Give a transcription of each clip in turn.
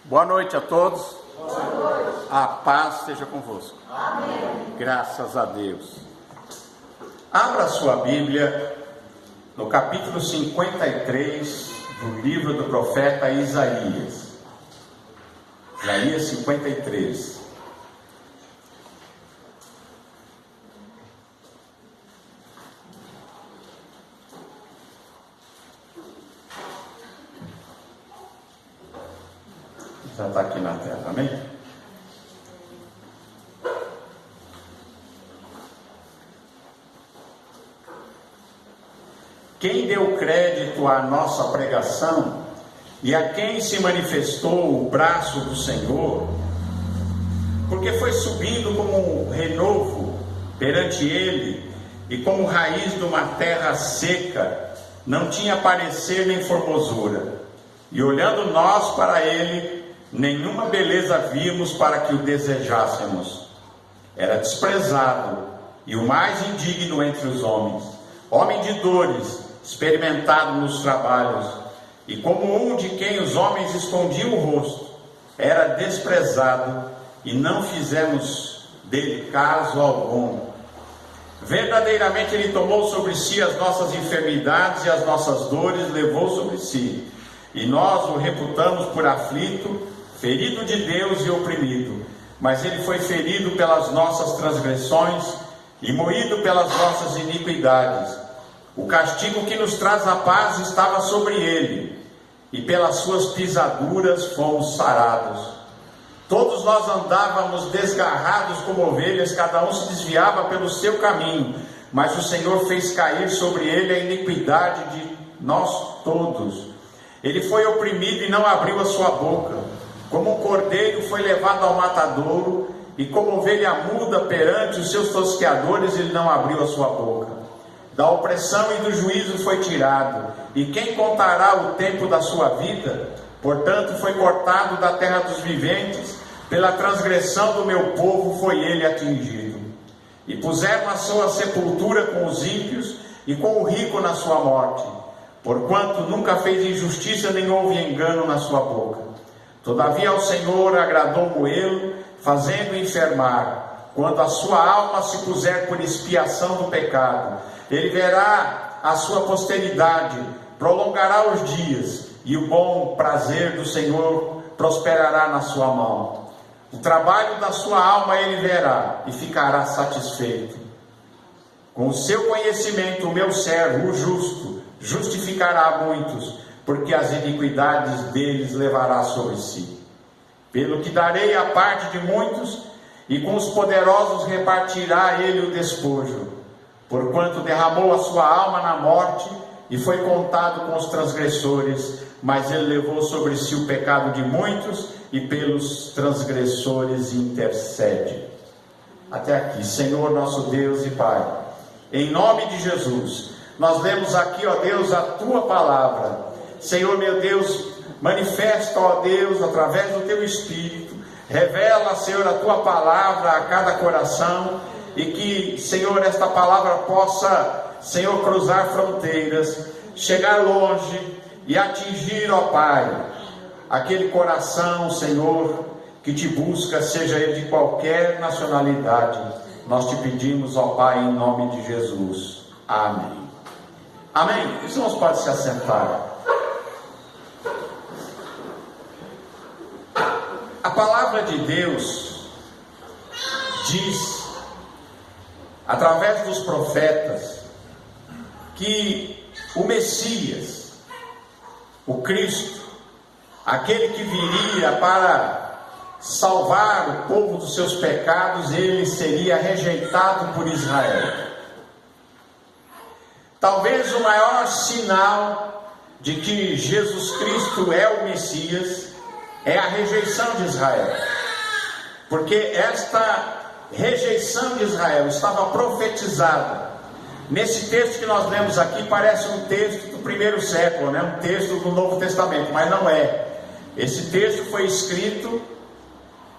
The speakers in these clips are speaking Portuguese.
Boa noite a todos. Boa noite. A paz esteja convosco. Amém. Graças a Deus. Abra sua Bíblia no capítulo 53 do livro do profeta Isaías. Isaías 53. Já está aqui na tela, amém? Quem deu crédito à nossa pregação e a quem se manifestou o braço do Senhor, porque foi subindo como um renovo perante ele e como raiz de uma terra seca, não tinha parecer nem formosura, e olhando nós para ele, nenhuma beleza vimos para que o desejássemos. Era desprezado e o mais indigno entre os homens, homem de dores, experimentado nos trabalhos, e como um de quem os homens escondiam o rosto, era desprezado e não fizemos dele caso algum. Verdadeiramente ele tomou sobre si as nossas enfermidades e as nossas dores levou sobre si, e nós o reputamos por aflito, ferido de Deus e oprimido. Mas ele foi ferido pelas nossas transgressões e moído pelas nossas iniquidades. O castigo que nos traz a paz estava sobre ele, e pelas suas pisaduras fomos sarados. Todos nós andávamos desgarrados como ovelhas, cada um se desviava pelo seu caminho, mas o Senhor fez cair sobre ele a iniquidade de nós todos. Ele foi oprimido e não abriu a sua boca. Como um cordeiro foi levado ao matadouro, e como ovelha muda perante os seus tosqueadores, ele não abriu a sua boca. Da opressão e do juízo foi tirado, e quem contará o tempo da sua vida? Portanto foi cortado da terra dos viventes, pela transgressão do meu povo foi ele atingido. E puseram a sua sepultura com os ímpios, e com o rico na sua morte, porquanto nunca fez injustiça, nem houve engano na sua boca. Todavia ao Senhor agradou moê-lo, fazendo enfermar. Quando a sua alma se puser por expiação do pecado, ele verá a sua posteridade, prolongará os dias, e o bom prazer do Senhor prosperará na sua mão. O trabalho da sua alma ele verá, e ficará satisfeito. Com o seu conhecimento, o meu servo, o justo, justificará muitos, porque as iniquidades deles levará sobre si. Pelo que darei a parte de muitos, e com os poderosos repartirá ele o despojo. Porquanto derramou a sua alma na morte, e foi contado com os transgressores, mas ele levou sobre si o pecado de muitos, e pelos transgressores intercede. Até aqui. Senhor nosso Deus e Pai, em nome de Jesus, nós lemos aqui, ó Deus, a Tua palavra. Senhor meu Deus, manifesta, ó Deus, através do Teu Espírito, revela, Senhor, a Tua palavra a cada coração, e que, Senhor, esta palavra possa, Senhor, cruzar fronteiras, chegar longe e atingir, ó Pai, aquele coração, Senhor, que Te busca, seja ele de qualquer nacionalidade. Nós Te pedimos, ó Pai, em nome de Jesus. Amém. Amém. Os irmãos podem se assentar. A palavra de Deus diz, através dos profetas, que o Messias, o Cristo, aquele que viria para salvar o povo dos seus pecados, ele seria rejeitado por Israel. Talvez o maior sinal de que Jesus Cristo é o Messias é a rejeição de Israel, porque esta rejeição de Israel estava profetizada. Nesse texto que nós lemos aqui, parece um texto do primeiro século, um texto do Novo Testamento, mas não é. Esse texto foi escrito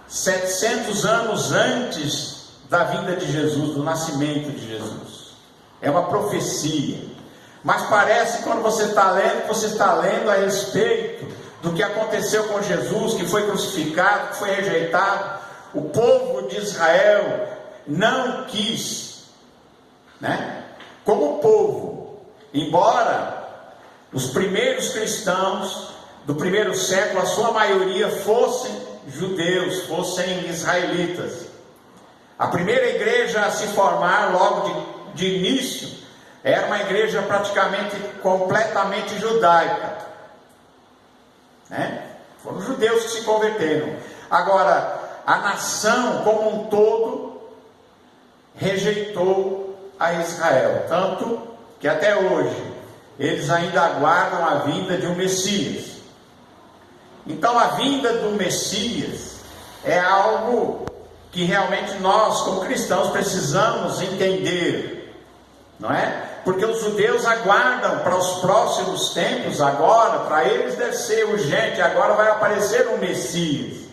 700 anos antes da vinda de Jesus, do nascimento de Jesus. É uma profecia, mas parece que quando você está lendo a respeito do que aconteceu com Jesus, que foi crucificado, que foi rejeitado. O povo de Israel não quis, né? Como povo, embora os primeiros cristãos do primeiro século, a sua maioria fossem judeus, fossem israelitas. A primeira igreja a se formar logo de início era uma igreja praticamente completamente judaica, né? Foram os judeus que se converteram. Agora, a nação como um todo rejeitou a Israel, tanto que até hoje eles ainda aguardam a vinda de um Messias. Então a vinda do Messias é algo que realmente nós como cristãos precisamos entender, não é? Porque os judeus aguardam para os próximos tempos, agora, para eles deve ser urgente, agora vai aparecer um Messias.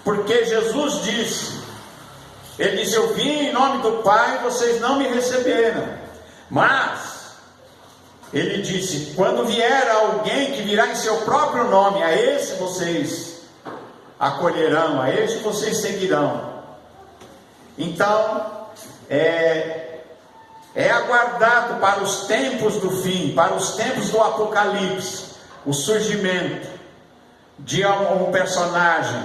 Porque Jesus disse, ele disse, eu vim em nome do Pai e vocês não me receberam. Mas, ele disse, quando vier alguém que virá em seu próprio nome, a esse vocês acolherão, a esse vocês seguirão. Então, é aguardado para os tempos do fim, para os tempos do Apocalipse, o surgimento de um personagem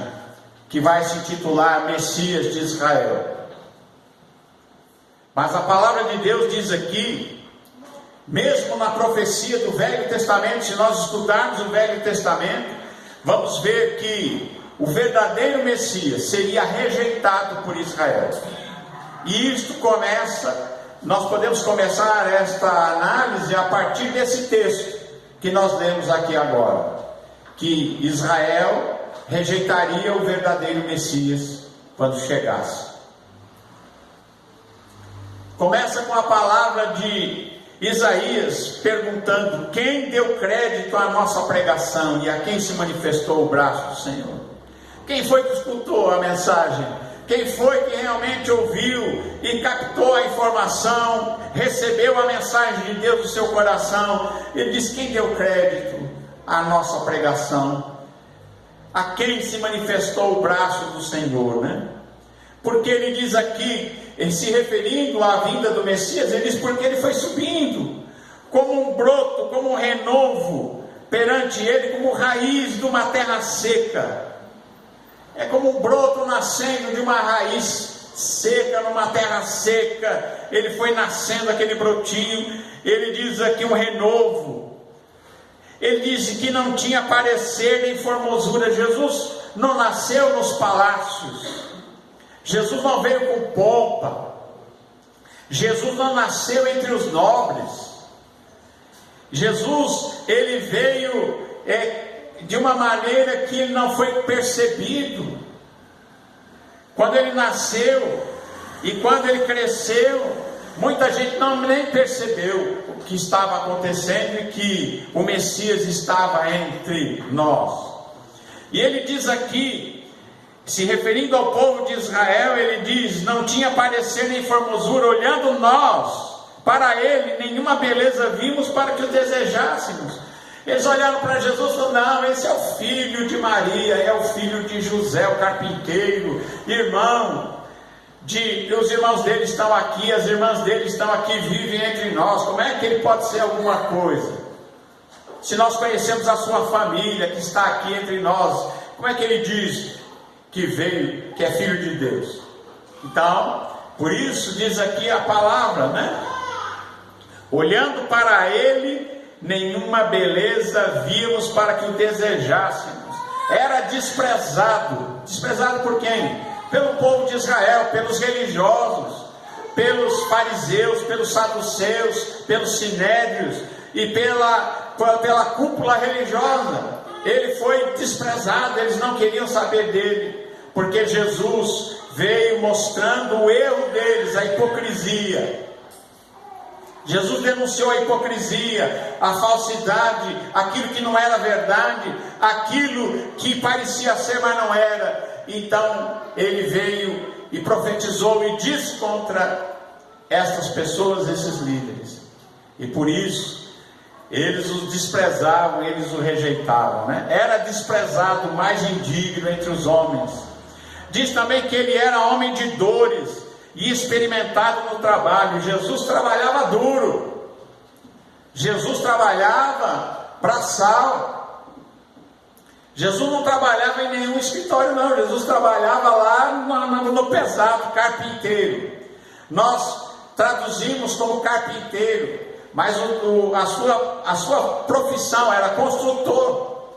que vai se intitular Messias de Israel. Mas a palavra de Deus diz aqui, mesmo na profecia do Velho Testamento, se nós estudarmos o Velho Testamento, vamos ver que o verdadeiro Messias seria rejeitado por Israel. E isto nós podemos começar esta análise a partir desse texto que nós lemos aqui agora, que Israel rejeitaria o verdadeiro Messias quando chegasse. Começa com a palavra de Isaías perguntando: quem deu crédito à nossa pregação e a quem se manifestou o braço do Senhor? Quem foi que escutou a mensagem? Quem foi que realmente ouviu e captou a informação, recebeu a mensagem de Deus no seu coração? Ele diz: quem deu crédito à nossa pregação? A quem se manifestou o braço do Senhor, né? Porque ele diz aqui, se referindo à vinda do Messias, ele diz porque ele foi subindo como um broto, como um renovo perante ele, como raiz de uma terra seca. É como um broto nascendo de uma raiz seca, numa terra seca. Ele foi nascendo aquele brotinho. Ele diz aqui um renovo. Ele disse que não tinha parecer nem formosura. Jesus não nasceu nos palácios. Jesus não veio com pompa. Jesus não nasceu entre os nobres. Jesus, ele veio de uma maneira que ele não foi percebido. Quando ele nasceu e quando ele cresceu, muita gente nem percebeu o que estava acontecendo e que o Messias estava entre nós. E ele diz aqui, se referindo ao povo de Israel, ele diz: não tinha parecer nem formosura, olhando nós para ele, nenhuma beleza vimos para que o desejássemos. Eles olharam para Jesus e falaram: não, esse é o filho de Maria, é o filho de José, o carpinteiro, os irmãos dele estão aqui, as irmãs dele estão aqui, vivem entre nós. Como é que ele pode ser alguma coisa? Se nós conhecemos a sua família que está aqui entre nós, como é que ele diz que veio, que é filho de Deus? Então, por isso diz aqui a palavra, né? Olhando para ele, nenhuma beleza víamos para que o desejássemos. Era desprezado. Desprezado por quem? Pelo povo de Israel, pelos religiosos, pelos fariseus, pelos saduceus, pelos sinédrios e pela cúpula religiosa. Ele foi desprezado, eles não queriam saber dele, porque Jesus veio mostrando o erro deles, a hipocrisia. Jesus denunciou a hipocrisia, a falsidade, aquilo que não era verdade, aquilo que parecia ser, mas não era. Então ele veio e profetizou e disse contra estas pessoas, esses líderes. E por isso eles o desprezavam, eles o rejeitavam, né? Era desprezado, mais indigno entre os homens. Diz também que ele era homem de dores e experimentado no trabalho. Jesus trabalhava duro, Jesus trabalhava braçal. Jesus não trabalhava em nenhum escritório, não. Jesus trabalhava lá no pesado, carpinteiro. Nós traduzimos como carpinteiro, mas a sua profissão era construtor.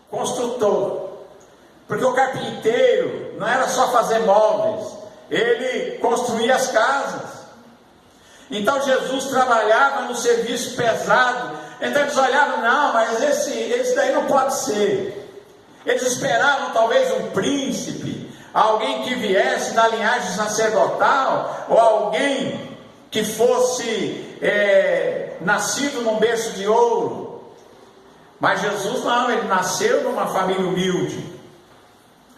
Construtor. Porque o carpinteiro não era só fazer móveis, ele construía as casas. Então Jesus trabalhava no serviço pesado. Então eles olhavam, não, mas esse daí não pode ser. Eles esperavam talvez um príncipe, alguém que viesse da linhagem sacerdotal, ou alguém que fosse nascido num berço de ouro. Mas Jesus não, ele nasceu numa família humilde.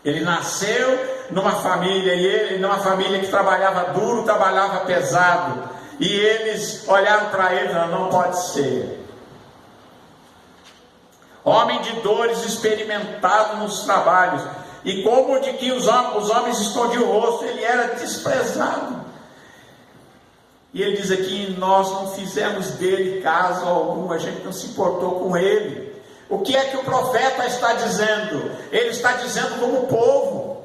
Ele nasceu numa família que trabalhava duro, trabalhava pesado. E eles olharam para ele e falaram, não pode ser. Homem de dores, experimentado nos trabalhos. E como de que os homens escondiam o rosto, ele era desprezado. E ele diz aqui, nós não fizemos dele caso algum, a gente não se importou com ele. O que é que o profeta está dizendo? Ele está dizendo como povo.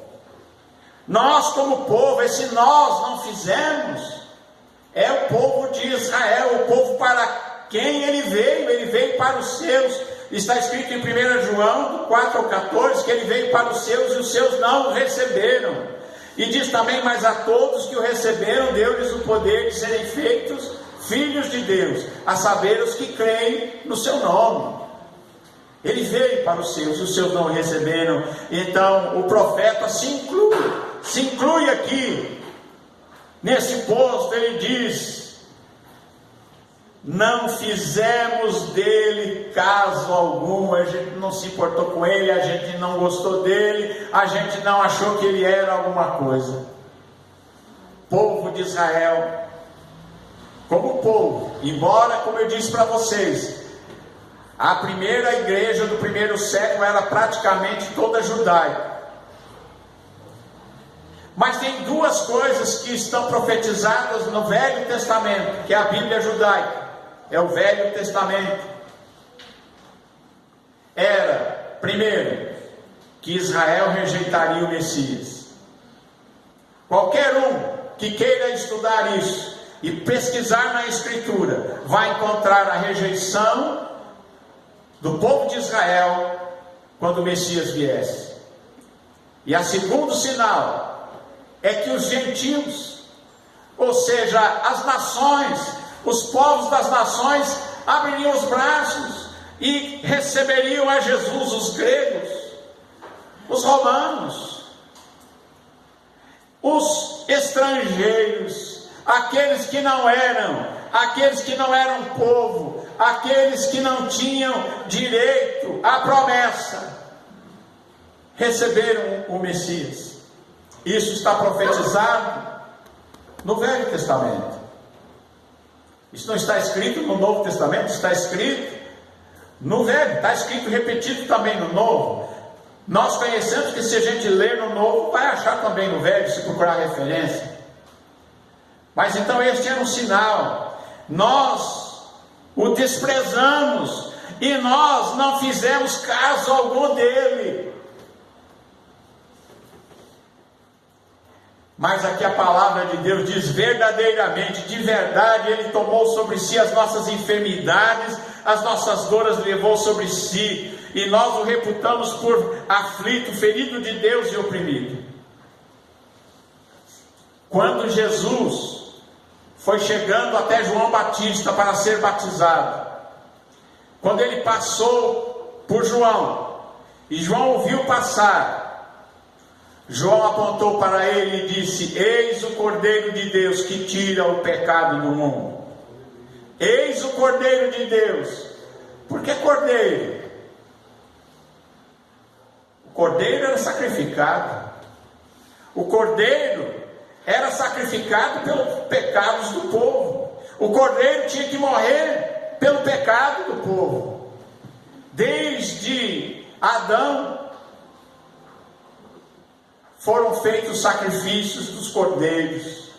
Nós como povo, esse nós não fizemos, é o povo de Israel, o povo para quem ele veio para os seus. Está escrito em 1 João 4,14, que ele veio para os seus e os seus não o receberam. E diz também, mas a todos que o receberam, deu-lhes o poder de serem feitos filhos de Deus, a saber os que creem no seu nome. Ele veio para os seus não o receberam. Então o profeta se inclui aqui, nesse posto. Ele diz, não fizemos dele caso algum, a gente não se importou com ele, a gente não gostou dele, a gente não achou que ele era alguma coisa. Povo de Israel, como povo, embora, como eu disse para vocês, a primeira igreja do primeiro século era praticamente toda judaica. Mas tem duas coisas que estão profetizadas no Velho Testamento, que é a Bíblia judaica, é o Velho Testamento. Era, primeiro, que Israel rejeitaria o Messias. Qualquer um que queira estudar isso e pesquisar na Escritura, vai encontrar a rejeição do povo de Israel quando o Messias viesse. E o segundo sinal é que os gentios, ou seja, as nações, os povos das nações, abririam os braços e receberiam a Jesus, os gregos, os romanos, os estrangeiros, aqueles que não eram povo, aqueles que não tinham direito à promessa, receberam o Messias. Isso está profetizado no Velho Testamento. Isso não está escrito no Novo Testamento, está escrito no Velho, está escrito repetido também no Novo. Nós conhecemos que se a gente ler no Novo, vai achar também no Velho, se procurar referência. Mas então este era um sinal. Nós o desprezamos e nós não fizemos caso algum dele. Mas aqui a palavra de Deus diz verdadeiramente, de verdade, ele tomou sobre si as nossas enfermidades, as nossas dores levou sobre si, e nós o reputamos por aflito, ferido de Deus e oprimido. Quando Jesus foi chegando até João Batista para ser batizado, quando ele passou por João, e João o viu passar, João apontou para ele e disse: eis o Cordeiro de Deus que tira o pecado do mundo. Eis o Cordeiro de Deus. Por que Cordeiro? O Cordeiro era sacrificado. O Cordeiro era sacrificado pelos pecados do povo. O Cordeiro tinha que morrer. pelo pecado do povo. Desde Adão foram feitos sacrifícios dos cordeiros.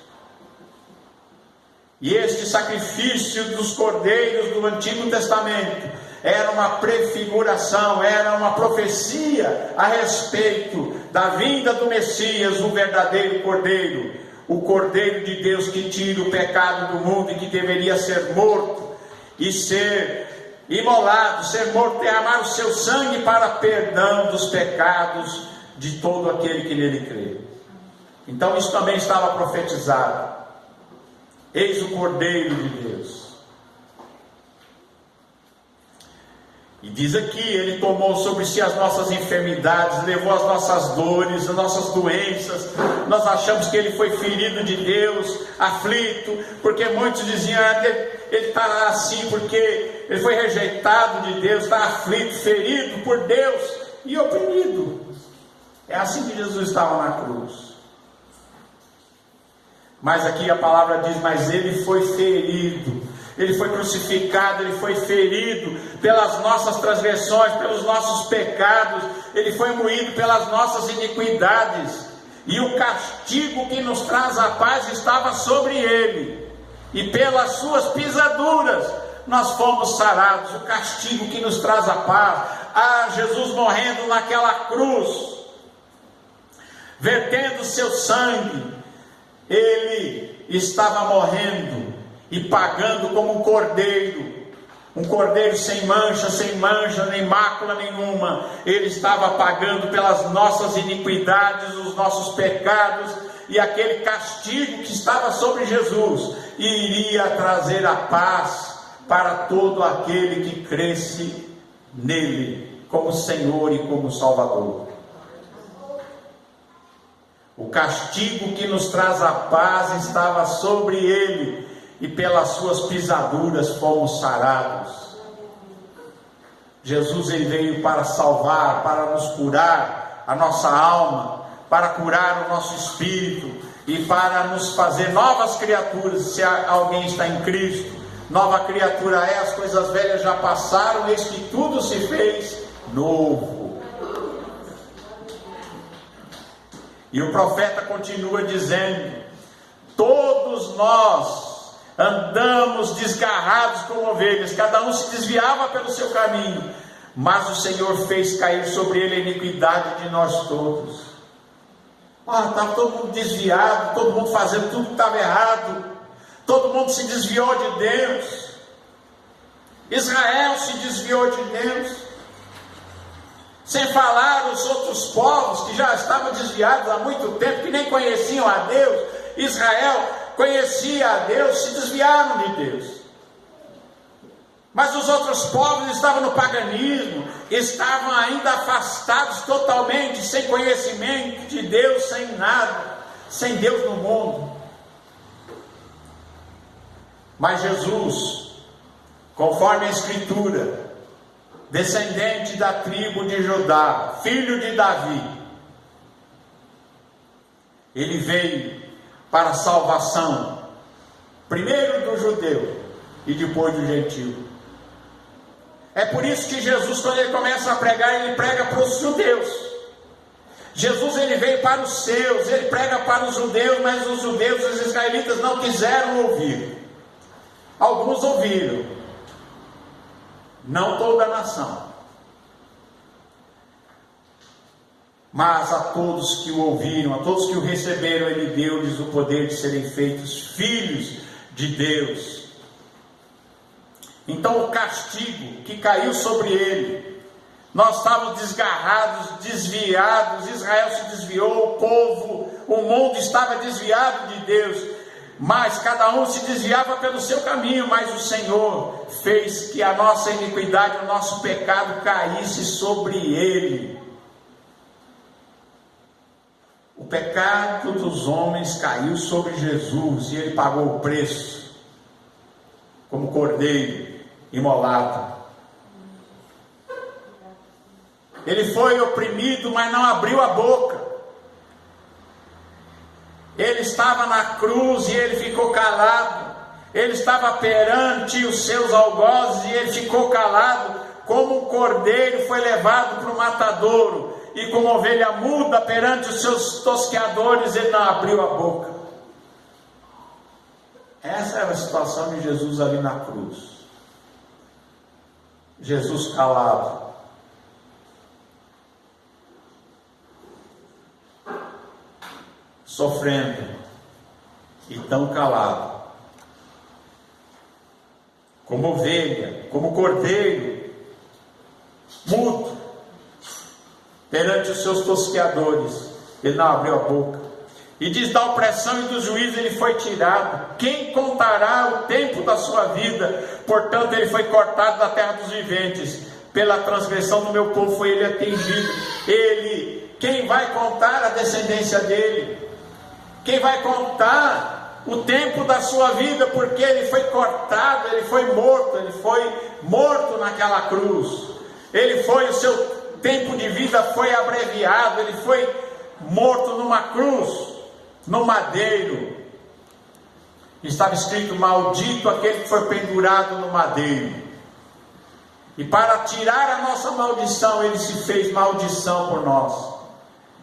E este sacrifício dos cordeiros do Antigo Testamento era uma prefiguração, era uma profecia a respeito da vinda do Messias, o verdadeiro Cordeiro, o Cordeiro de Deus que tira o pecado do mundo e que deveria ser morto e ser imolado, ser morto, derramar o seu sangue para perdão dos pecados de todo aquele que nele crê. Então isso também estava profetizado. Eis o Cordeiro de Deus. E diz aqui, ele tomou sobre si as nossas enfermidades, levou as nossas dores, as nossas doenças. Nós achamos que ele foi ferido de Deus, aflito, porque muitos diziam, ele está assim porque ele foi rejeitado de Deus, está aflito, ferido por Deus e oprimido. É assim que Jesus estava na cruz. Mas aqui a palavra diz, mas ele foi ferido, ele foi crucificado, ele foi ferido pelas nossas transgressões, pelos nossos pecados, ele foi moído pelas nossas iniquidades, e o castigo que nos traz a paz estava sobre ele, e pelas suas pisaduras nós fomos sarados. O castigo que nos traz a paz, Jesus morrendo naquela cruz, vertendo seu sangue, ele estava morrendo e pagando como um cordeiro sem mancha, nem mácula nenhuma. Ele estava pagando pelas nossas iniquidades, os nossos pecados, e aquele castigo que estava sobre Jesus iria trazer a paz para todo aquele que cresce nele como Senhor e como Salvador. O castigo que nos traz a paz estava sobre ele, e pelas suas pisaduras fomos sarados. Jesus, ele veio para salvar, para nos curar a nossa alma, para curar o nosso espírito e para nos fazer novas criaturas. Se alguém está em Cristo, nova criatura é, as coisas velhas já passaram, eis que tudo se fez novo. E o profeta continua dizendo: todos nós andamos desgarrados como ovelhas, cada um se desviava pelo seu caminho, mas o Senhor fez cair sobre ele a iniquidade de nós todos. Estava todo mundo desviado, todo mundo fazendo tudo que estava errado, todo mundo se desviou de Deus. Israel se desviou de Deus, sem falar os outros povos que já estavam desviados há muito tempo, que nem conheciam a Deus. Israel conhecia a Deus, se desviaram de Deus. Mas os outros povos estavam no paganismo, estavam ainda afastados totalmente, sem conhecimento de Deus, sem nada, sem Deus no mundo. Mas Jesus, conforme a Escritura, descendente da tribo de Judá, filho de Davi, ele veio para a salvação, primeiro do judeu e depois do gentio. É por isso que Jesus, quando ele começa a pregar, ele prega para os judeus. Jesus, ele veio para os seus, ele prega para os judeus, mas os judeus, os israelitas não quiseram ouvir. Alguns ouviram, não toda a nação, mas a todos que o ouviram, a todos que o receberam, ele deu-lhes o poder de serem feitos filhos de Deus. Então o castigo que caiu sobre ele, nós estávamos desgarrados, desviados, Israel se desviou, o povo, o mundo estava desviado de Deus, mas cada um se desviava pelo seu caminho, mas o Senhor fez que a nossa iniquidade, o nosso pecado caísse sobre ele. O pecado dos homens caiu sobre Jesus, e ele pagou o preço, como cordeiro imolado. Ele foi oprimido, mas não abriu a boca. Ele estava na cruz e ele ficou calado. Ele estava perante os seus algozes e ele ficou calado, como um cordeiro foi levado para o matadouro, e como ovelha muda perante os seus tosqueadores, ele não abriu a boca. Essa era a situação de Jesus ali na cruz. Jesus calado, sofrendo, e tão calado, como ovelha, como cordeiro, mudo, perante os seus tosqueadores, ele não abriu a boca. E diz: da opressão e do juízo ele foi tirado. Quem contará o tempo da sua vida? Portanto ele foi cortado da terra dos viventes. Pela transgressão do meu povo foi ele atingido. Quem vai contar a descendência dele? Quem vai contar o tempo da sua vida? Porque ele foi cortado, ele foi morto naquela cruz. O seu tempo de vida foi abreviado, ele foi morto numa cruz, no madeiro. Estava escrito: maldito aquele que foi pendurado no madeiro. E para tirar a nossa maldição, ele se fez maldição por nós.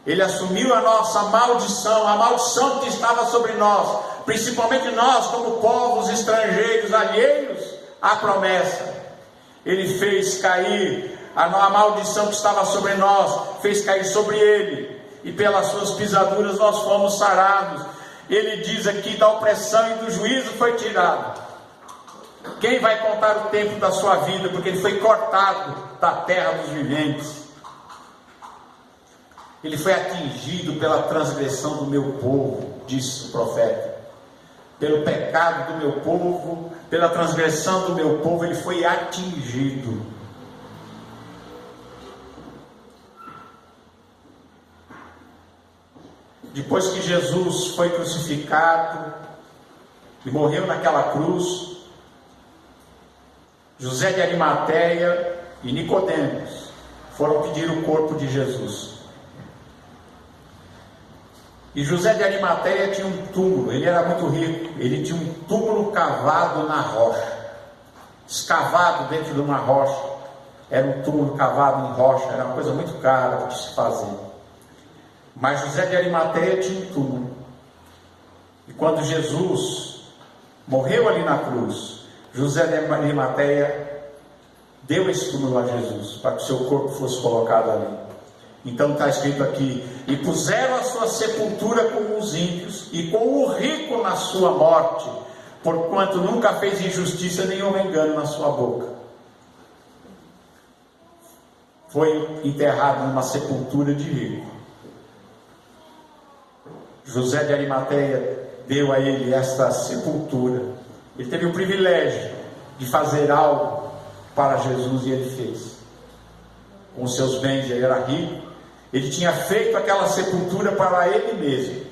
Ele assumiu a nossa maldição, a maldição que estava sobre nós, principalmente nós como povos estrangeiros, alheios à promessa. Ele fez cair a maldição que estava sobre nós, fez cair sobre ele, e pelas suas pisaduras nós fomos sarados. Ele diz aqui: da opressão e do juízo foi tirado. Quem vai contar o tempo da sua vida? Porque ele foi cortado da terra dos viventes. Ele foi atingido pela transgressão do meu povo, disse o profeta. Pelo pecado do meu povo, pela transgressão do meu povo, ele foi atingido. Depois que Jesus foi crucificado e morreu naquela cruz, José de Arimateia e Nicodemos foram pedir o corpo de Jesus. E José de Arimateia tinha um túmulo, ele era muito rico, ele tinha um túmulo cavado na rocha, escavado dentro de uma rocha. Era um túmulo cavado em rocha, era uma coisa muito cara de se fazer. Mas José de Arimateia tinha um túmulo. E quando Jesus morreu ali na cruz, José de Arimateia deu esse túmulo a Jesus, para que o seu corpo fosse colocado ali. Então está escrito aqui: e puseram a sua sepultura com os ímpios e com o rico na sua morte, porquanto nunca fez injustiça nem houve engano na sua boca. Foi enterrado numa sepultura de rico. José de Arimateia deu a ele esta sepultura. Ele teve o privilégio de fazer algo para Jesus, e ele fez. Com os seus bens, ele era rico. Ele tinha feito aquela sepultura para ele mesmo.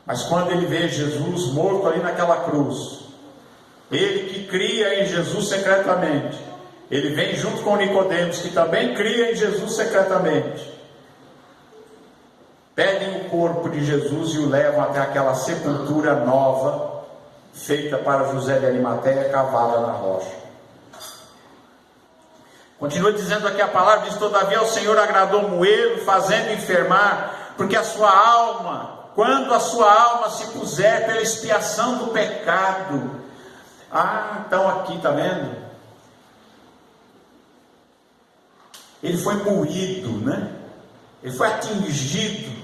Mas quando ele vê Jesus morto ali naquela cruz, ele que cria em Jesus secretamente, ele vem junto com Nicodemos, que também cria em Jesus secretamente, pedem o corpo de Jesus e o levam até aquela sepultura nova, feita para José de Arimateia, cavada na rocha. Continua dizendo aqui a palavra, diz: todavia o Senhor agradou moê-lo, fazendo enfermar, porque a sua alma, quando a sua alma se puser pela expiação do pecado. Então aqui, está vendo? Ele foi moído, né? Ele foi atingido,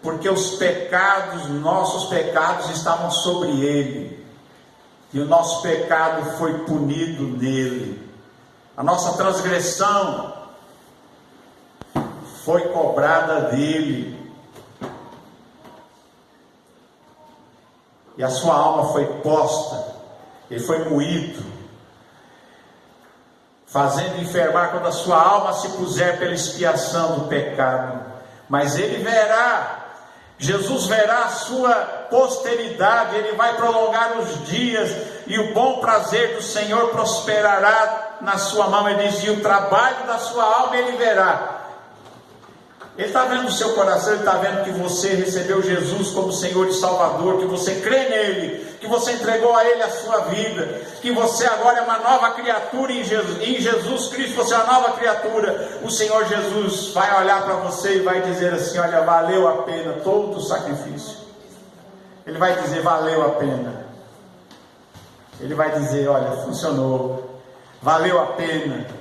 porque os pecados, nossos pecados estavam sobre ele, e o nosso pecado foi punido nele. A nossa transgressão foi cobrada dele, e a sua alma foi posta. Ele foi moído, fazendo enfermar quando a sua alma se puser pela expiação do pecado. Mas ele verá, Jesus verá a sua posteridade, ele vai prolongar os dias, e o bom prazer do Senhor prosperará na sua mão. Ele diz: e o trabalho da sua alma ele verá. Ele está vendo o seu coração, Ele está vendo que você recebeu Jesus como Senhor e Salvador, que você crê nele, que você entregou a Ele a sua vida, que você agora é uma nova criatura em Jesus Cristo, você é uma nova criatura. O Senhor Jesus vai olhar para você e vai dizer assim: olha, valeu a pena todo o sacrifício. Ele vai dizer: valeu a pena. Ele vai dizer: olha, funcionou, valeu a pena.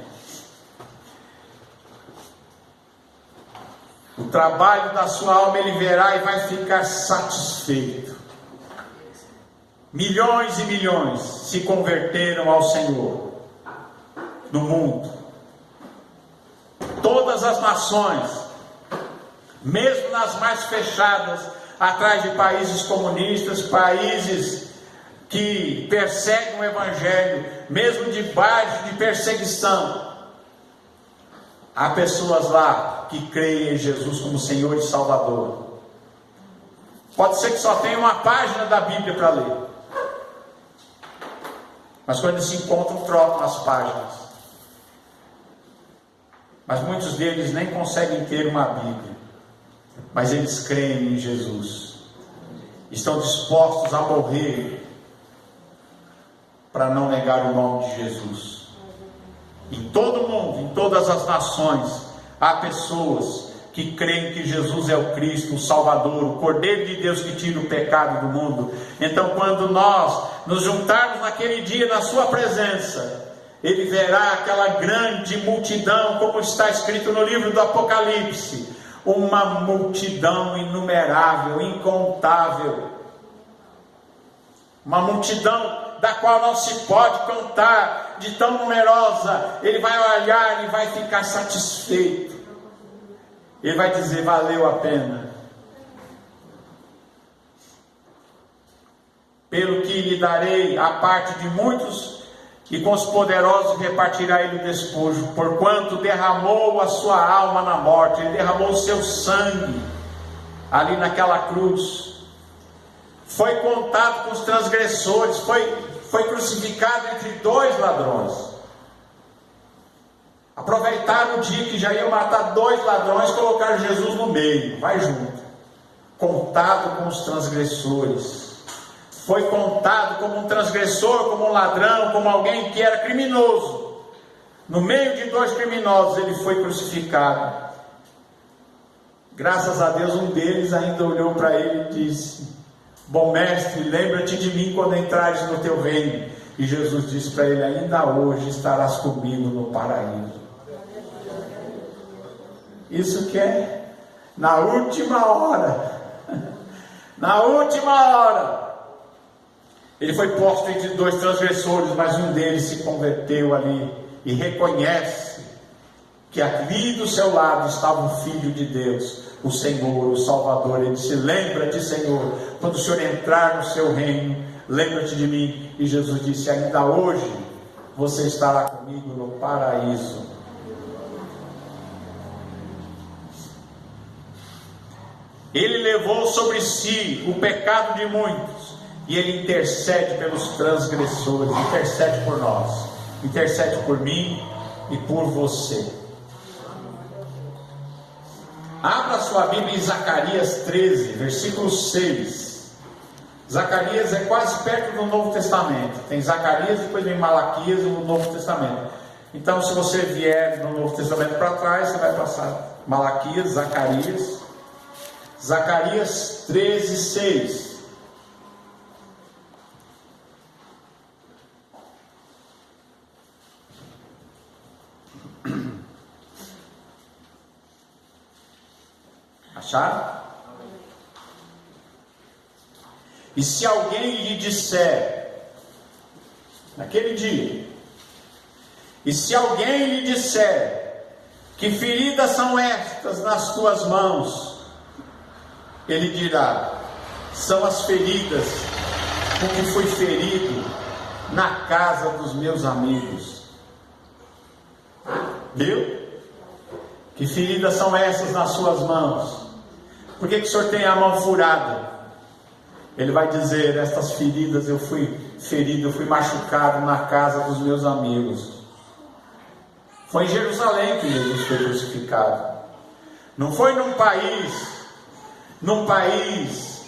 O trabalho da sua alma ele verá e vai ficar satisfeito. Milhões e milhões se converteram ao Senhor no mundo. Todas as nações, mesmo nas mais fechadas, atrás de países comunistas, países que perseguem o Evangelho, mesmo debaixo de perseguição, há pessoas lá que creem em Jesus como Senhor e Salvador. Pode ser que só tenha uma página da Bíblia para ler, mas quando se encontram, trocam as páginas. Mas muitos deles nem conseguem ter uma Bíblia, mas eles creem em Jesus, estão dispostos a morrer para não negar o nome de Jesus. Em todo o mundo, em todas as nações, há pessoas que creem que Jesus é o Cristo, o Salvador, o Cordeiro de Deus que tira o pecado do mundo. Então, quando nós nos juntarmos naquele dia na sua presença, Ele verá aquela grande multidão, como está escrito no livro do Apocalipse, uma multidão inumerável, incontável, uma multidão da qual não se pode contar, de tão numerosa. Ele vai olhar e vai ficar satisfeito. Ele vai dizer: valeu a pena. Pelo que lhe darei a parte de muitos, e com os poderosos repartirá ele o despojo, porquanto derramou a sua alma na morte. Ele derramou o seu sangue ali naquela cruz, foi contado com os transgressores, foi crucificado entre dois ladrões. Aproveitaram o dia que já iam matar dois ladrões, colocaram Jesus no meio, vai junto. Contado com os transgressores, foi contado como um transgressor, como um ladrão, como alguém que era criminoso. No meio de dois criminosos ele foi crucificado. Graças a Deus, um deles ainda olhou para ele e disse: bom mestre, lembra-te de mim quando entrares no teu reino. E Jesus disse para ele: ainda hoje estarás comigo no paraíso. Isso que é na última hora. Na última hora. Ele foi posto entre dois transgressores, mas um deles se converteu ali e reconhece que ali do seu lado estava o Filho de Deus, o Senhor, o Salvador. Ele disse: lembra-te, Senhor, quando o Senhor entrar no seu reino, lembra-te de mim. E Jesus disse: ainda hoje você estará comigo no paraíso. Ele levou sobre si o pecado de muitos, e Ele intercede pelos transgressores, intercede por nós, intercede por mim e por você. Abra sua Bíblia em Zacarias 13, versículo 6. Zacarias é quase perto do Novo Testamento. Tem Zacarias, depois vem Malaquias no Novo Testamento. Então, se você vier no Novo Testamento para trás, você vai passar Malaquias, Zacarias. Zacarias 13, 6. Acharam? E se alguém lhe disser, naquele dia, e se alguém lhe disser, que feridas são estas nas tuas mãos, ele dirá: são as feridas com que fui ferido na casa dos meus amigos. Viu? Que feridas são essas nas suas mãos? Por que o senhor tem a mão furada? Ele vai dizer: estas feridas eu fui ferido, eu fui machucado na casa dos meus amigos. Foi em Jerusalém que Jesus foi crucificado. Não foi num país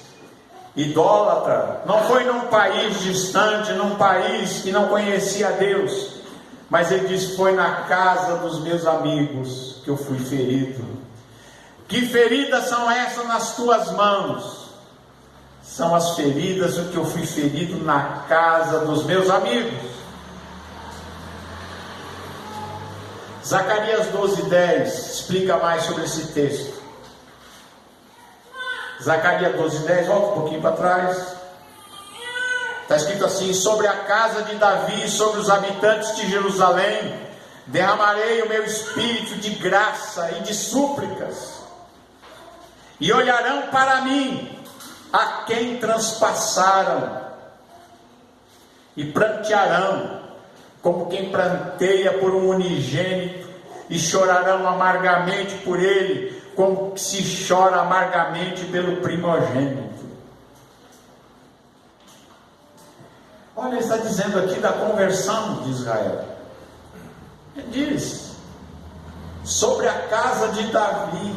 idólatra, não foi num país distante, num país que não conhecia Deus, mas ele disse: foi na casa dos meus amigos que eu fui ferido. Que feridas são essas nas tuas mãos? São as feridas do que eu fui ferido na casa dos meus amigos. Zacarias 12:10 explica mais sobre esse texto. Zacarias 12:10, volta um pouquinho para trás. Está escrito assim: sobre a casa de Davi e sobre os habitantes de Jerusalém derramarei o meu espírito de graça e de súplicas, e olharão para mim a quem transpassaram, e prantearão como quem pranteia por um unigênito, e chorarão amargamente por ele, como se chora amargamente pelo primogênito. Olha, ele está dizendo aqui da conversão de Israel. Ele diz: sobre a casa de Davi,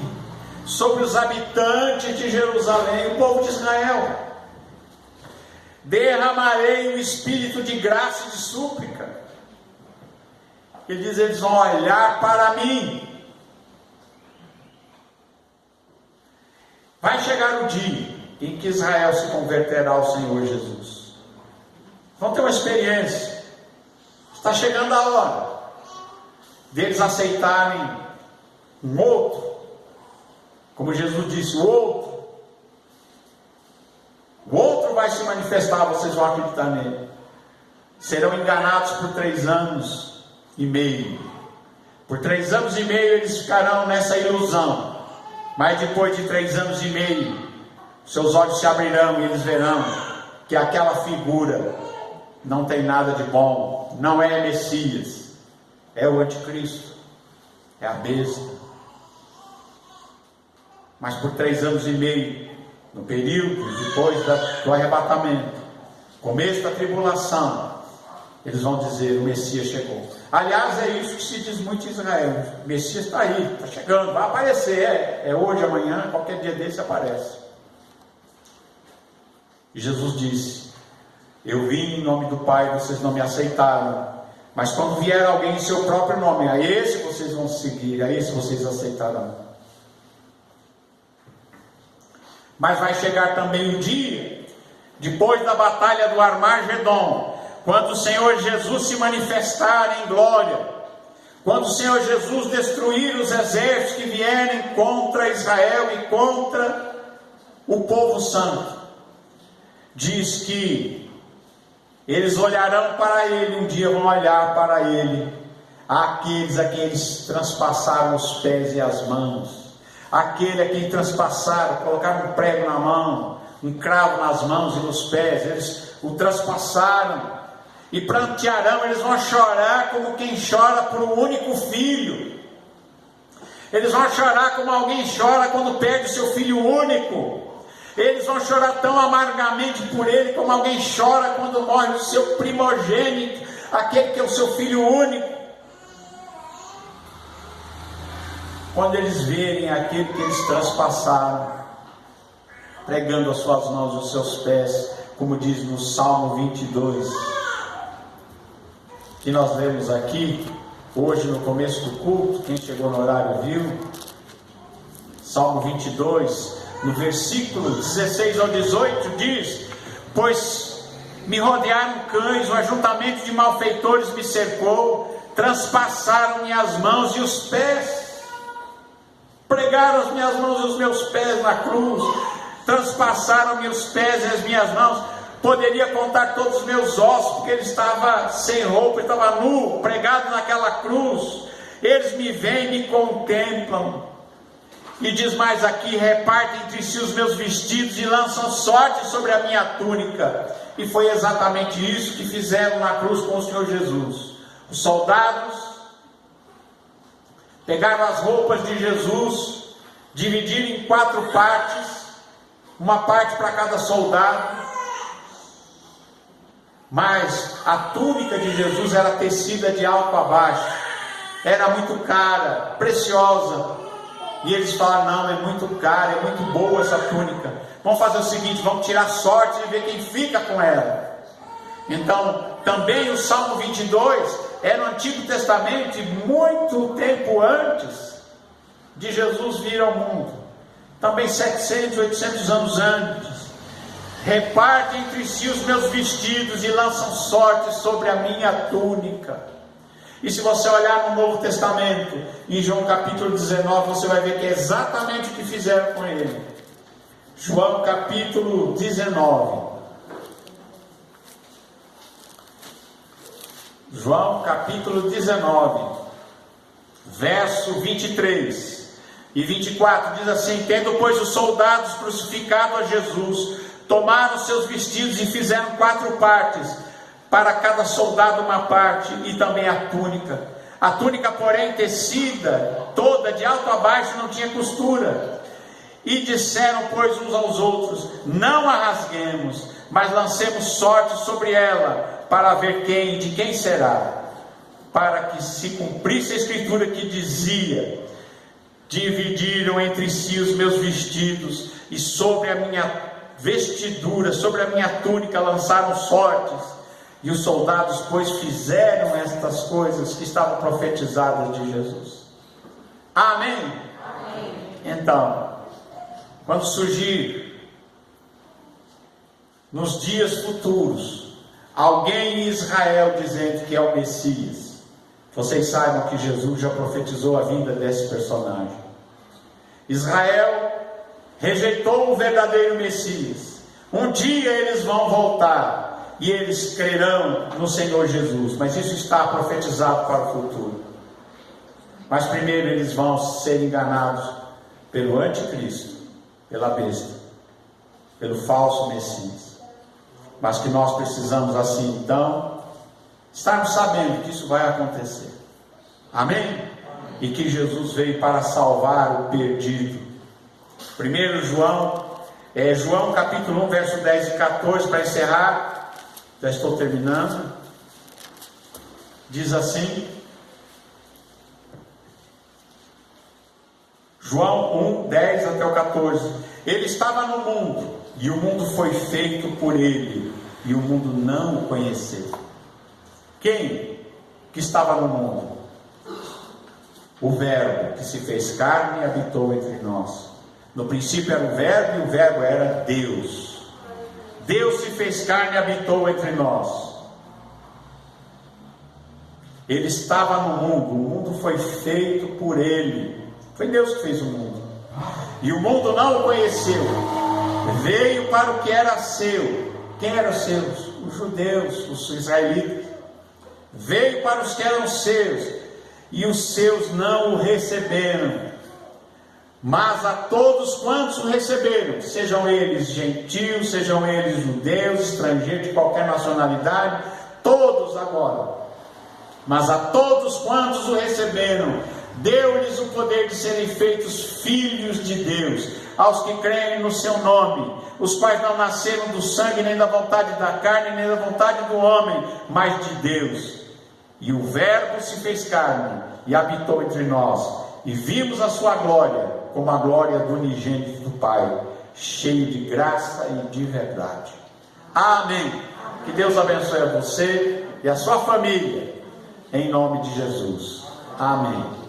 sobre os habitantes de Jerusalém, o povo de Israel, derramarei o espírito de graça e de súplica. Ele diz: eles vão olhar para mim. Vai chegar o dia em que Israel se converterá ao Senhor Jesus. Vão ter uma experiência. Está chegando a hora deles aceitarem um outro. Como Jesus disse, o outro vai se manifestar, vocês vão acreditar nele. Serão enganados por 3 anos e meio. Por 3 anos e meio eles ficarão nessa ilusão. Mas depois de 3 anos e meio, seus olhos se abrirão e eles verão que aquela figura não tem nada de bom, não é Messias, é o anticristo, é a besta. Mas por 3 anos e meio, no período depois do arrebatamento, começo da tribulação, eles vão dizer: o Messias chegou. Aliás, é isso que se diz muito em Israel: o Messias está aí, está chegando, vai aparecer, é hoje, amanhã, qualquer dia desse aparece. E Jesus disse: eu vim em nome do Pai, vocês não me aceitaram, mas quando vier alguém em seu próprio nome, a esse vocês vão seguir, a esse vocês aceitarão. Mas vai chegar também o dia, depois da batalha do Armagedon, quando o Senhor Jesus se manifestar em glória, quando o Senhor Jesus destruir os exércitos que vierem contra Israel e contra o povo santo, diz que eles olharão para ele, um dia vão olhar para ele, aqueles a quem eles transpassaram os pés e as mãos, aquele a quem transpassaram, colocaram um prego na mão, um cravo nas mãos e nos pés, eles o transpassaram, e prantearão, eles vão chorar como quem chora por um único filho. Eles vão chorar como alguém chora quando perde o seu filho único. Eles vão chorar tão amargamente por ele como alguém chora quando morre o seu primogênito, aquele que é o seu filho único. Quando eles verem aquele que eles transpassaram, pregando as suas mãos e os seus pés, como diz no Salmo 22, que nós lemos aqui, hoje no começo do culto, quem chegou no horário viu, Salmo 22, no versículo 16 ao 18, diz: pois me rodearam cães, o ajuntamento de malfeitores me cercou, transpassaram minhas mãos e os pés, pregaram as minhas mãos e os meus pés na cruz, transpassaram meus pés e as minhas mãos. Poderia contar todos os meus ossos, porque ele estava sem roupa, ele estava nu, pregado naquela cruz. Eles me veem, me contemplam, e diz mais aqui: repartem entre si os meus vestidos e lançam sorte sobre a minha túnica. E foi exatamente isso que fizeram na cruz com o Senhor Jesus. Os soldados pegaram as roupas de Jesus, dividiram em 4 partes, uma parte para cada soldado. Mas a túnica de Jesus era tecida de alto a baixo, era muito cara, preciosa, E eles falaram: não, é muito caro, é muito boa essa túnica. Vamos fazer o seguinte, vamos tirar sorte e ver quem fica com ela. Então, também o Salmo 22 é no Antigo Testamento, muito tempo antes de Jesus vir ao mundo. Também 700, 800 anos antes. Repartem entre si os meus vestidos e lançam sorte sobre a minha túnica. E se você olhar no Novo Testamento, em João capítulo 19, você vai ver que é exatamente o que fizeram com ele. João capítulo 19. João capítulo 19, verso 23 e 24, diz assim: tendo, pois, os soldados crucificado a Jesus, tomaram seus vestidos e fizeram 4 partes, para cada soldado uma parte, e também a túnica. A túnica, porém, tecida toda de alto a baixo, não tinha costura. E disseram, pois, uns aos outros: não a rasguemos, mas lancemos sorte sobre ela, para ver de quem será, para que se cumprisse a escritura que dizia: dividiram entre si os meus vestidos, e sobre a minha vestidura, sobre a minha túnica lançaram sortes. E os soldados, pois, fizeram estas coisas que estavam profetizadas de Jesus. Amém? Amém. Então, quando surgir nos dias futuros alguém em Israel dizendo que é o Messias, vocês saibam que Jesus já profetizou a vinda desse personagem. Israel rejeitou o verdadeiro Messias. Um dia eles vão voltar e eles crerão no Senhor Jesus, mas isso está profetizado para o futuro. Mas primeiro eles vão ser enganados pelo anticristo, pela besta, pelo falso Messias. Mas que nós precisamos assim então estarmos sabendo que isso vai acontecer. Amém? E que Jesus veio para salvar o perdido. 1 João capítulo 1, verso 10 e 14, para encerrar, já estou terminando. Diz assim, João 1, 10 até o 14: ele estava no mundo, e o mundo foi feito por ele, e o mundo não o conheceu. Quem que estava no mundo? O Verbo que se fez carne e habitou entre nós. No princípio era o Verbo, e o Verbo era Deus. Deus se fez carne e habitou entre nós. Ele estava no mundo, o mundo foi feito por ele. Foi Deus que fez o mundo. E o mundo não o conheceu. Veio para o que era seu. Quem eram os seus? Os judeus, os israelitas. Veio para os que eram seus, e os seus não o receberam. Mas a todos quantos o receberam, sejam eles gentios, sejam eles judeus, estrangeiros de qualquer nacionalidade, todos agora. Mas a todos quantos o receberam, deu-lhes o poder de serem feitos filhos de Deus, aos que creem no seu nome, os quais não nasceram do sangue, nem da vontade da carne, nem da vontade do homem, mas de Deus. E o Verbo se fez carne e habitou entre nós, e vimos a sua glória, como a glória do unigênito do Pai, cheio de graça e de verdade. Amém. Que Deus abençoe a você e a sua família, em nome de Jesus. Amém.